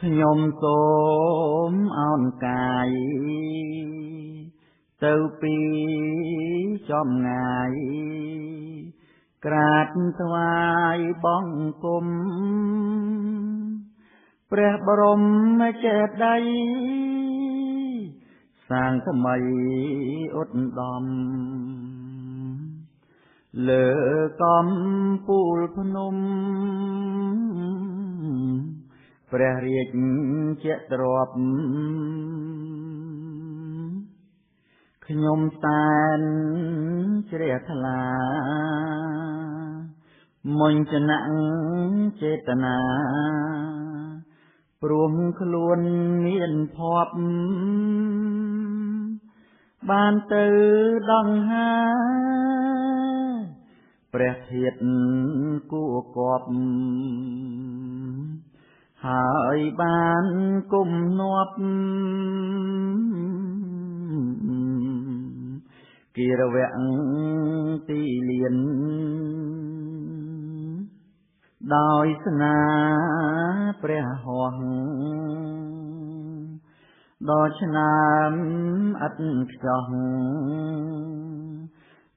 ខ្ញុំសូមអោនកាយទៅពីចំងាយក្រាបថ្វាយបង្គំព្រះបរមចេតិយសាងថ្មីឧត្តមលើកំពូលភ្នំព្រះរាជទ្រព្យខ្ញុំតែនជ្រះថ្លាមុញចនៈចេតនាព្រមខ្លួនមានភ័ព្វបានទៅដង្ហាព្រះធាតុគួគប់ហើយបានគុំនាប់គិរវៈទីលានដោយស្នាព្រះហស្ថដ៏ឆ្នើមឥតខ្ចោះ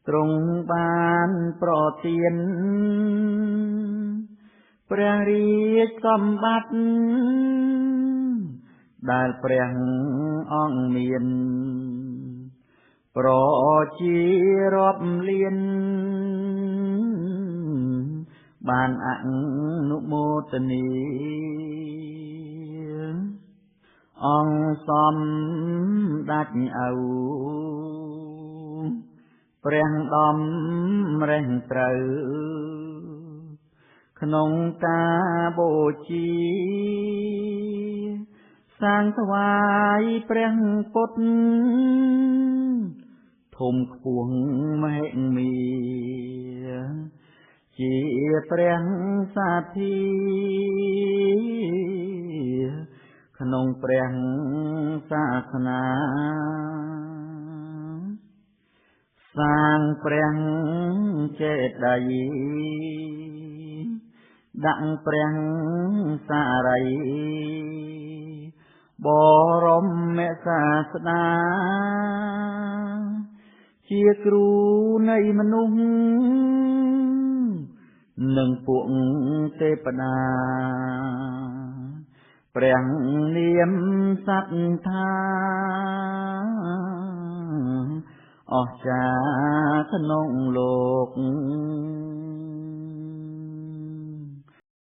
ទ្រង់បានប្រទានព្រះរាជសម្បត្តិដែលព្រះអង្គមានប្រជារាប់លានបានអនុមោទនាអង្គសំដាច់ឪព្រះដំរេះត្រូវក្នុងការបូជាសាងថ្វាយព្រះពុទ្ធធំខ្ពស់មហិមាជាព្រះសាធិក្នុងព្រះសាសនាសាងព្រះចេតិយដាក់ព្រះសារីបរមសាស្តាជាគ្រូនៃមនុស្សនិងពួកទេពតាព្រះនាមសត្ថាអស្ចារ្យក្នុងលោក